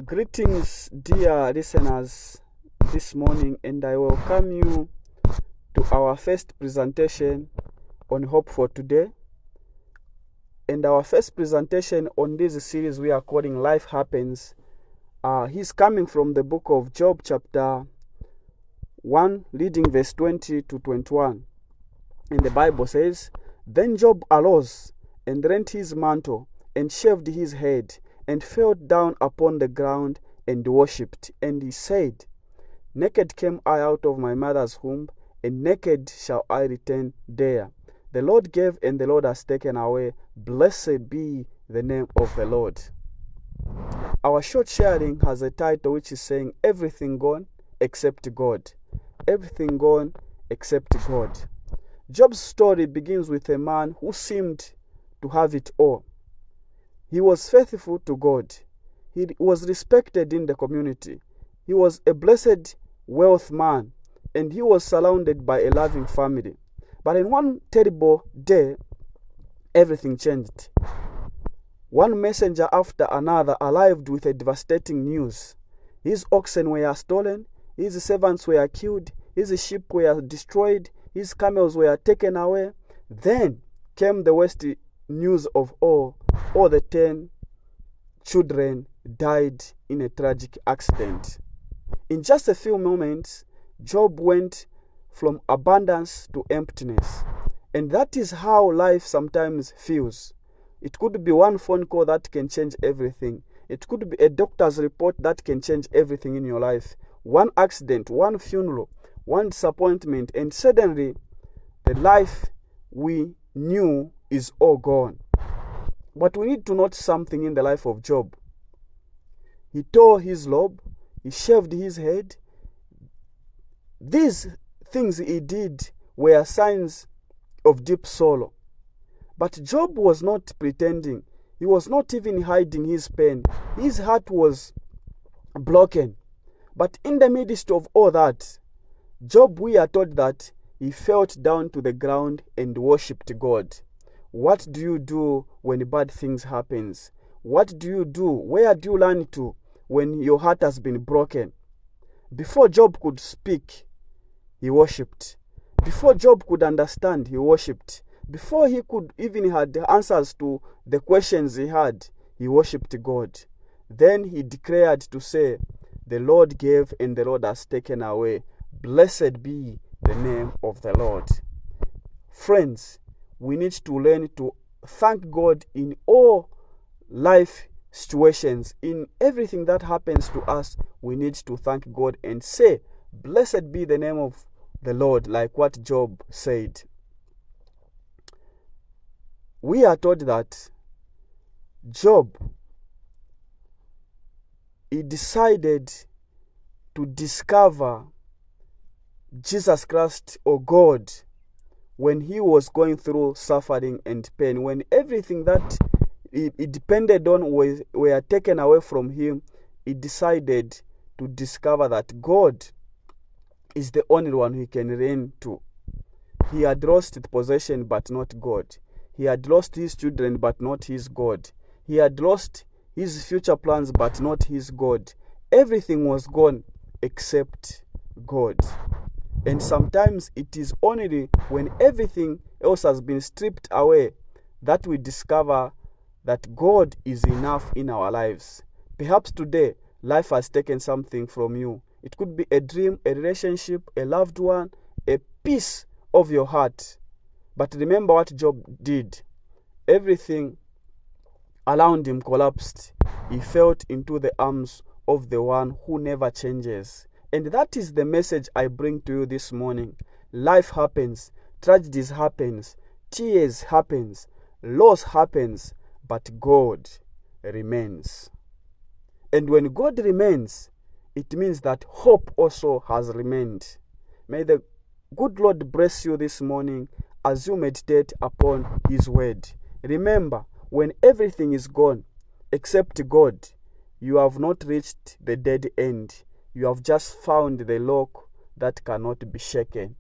Greetings, dear listeners, this morning, and I welcome you to our first presentation on Hope for Today. And our first presentation on this series we are calling Life Happens. He's coming from the book of Job, chapter 1, reading verse 20 to 21. And the Bible says, "Then Job arose and rent his mantle and shaved his head and fell down upon the ground and worshipped. And he said, Naked came I out of my mother's womb, and naked shall I return there. The Lord gave, and the Lord has taken away. Blessed be the name of the Lord." Our short sharing has a title which is saying, Everything Gone Except God. Everything gone except God. Job's story begins with a man who seemed to have it all. He was faithful to God. He was respected in the community. He was a blessed wealth man, and he was surrounded by a loving family. But in one terrible day, everything changed. One messenger after another arrived with a devastating news. His oxen were stolen, his servants were killed, his sheep were destroyed, his camels were taken away. Then came the worst news of all the 10 children died in a tragic accident. In just a few moments, Job went from abundance to emptiness. And that is how life sometimes feels. It could be one phone call that can change everything. It could be a doctor's report that can change everything in your life. One accident, one funeral, one disappointment, and suddenly the life we knew is all gone. But we need to note something in the life of Job. He tore his robe, he shaved his head. These things he did were signs of deep sorrow. But Job was not pretending. He was not even hiding his pain. His heart was broken. But in the midst of all that, Job, we are told that he fell down to the ground and worshipped God. What do you do when bad things happen? What do you do? Where do you run to when your heart has been broken? Before Job could speak, he worshipped. Before Job could understand, he worshipped. Before he could even had the answers to the questions he had, he worshipped God. Then he declared to say, "The Lord gave, and the Lord has taken away. Blessed be the name of the Lord." Friends, we need to learn to thank God in all life situations. In everything that happens to us, we need to thank God and say, "Blessed be the name of the Lord," like what Job said. We are told that Job, he decided to discover Jesus Christ or God when he was going through suffering and pain, when everything that he depended on were taken away from him. He decided to discover that God is the only one he can reign to. He had lost the possession but not God. He had lost his children but not his God. He had lost his future plans but not his God. Everything was gone except God. And sometimes it is only when everything else has been stripped away that we discover that God is enough in our lives. Perhaps today, life has taken something from you. It could be a dream, a relationship, a loved one, a piece of your heart. But remember what Job did. Everything around him collapsed. He fell into the arms of the one who never changes. And that is the message I bring to you this morning. Life happens, tragedies happens, tears happens, loss happens, but God remains. And when God remains, it means that hope also has remained. May the good Lord bless you this morning as you meditate upon His word. Remember, when everything is gone except God, you have not reached the dead end. You have just found the lock that cannot be shaken.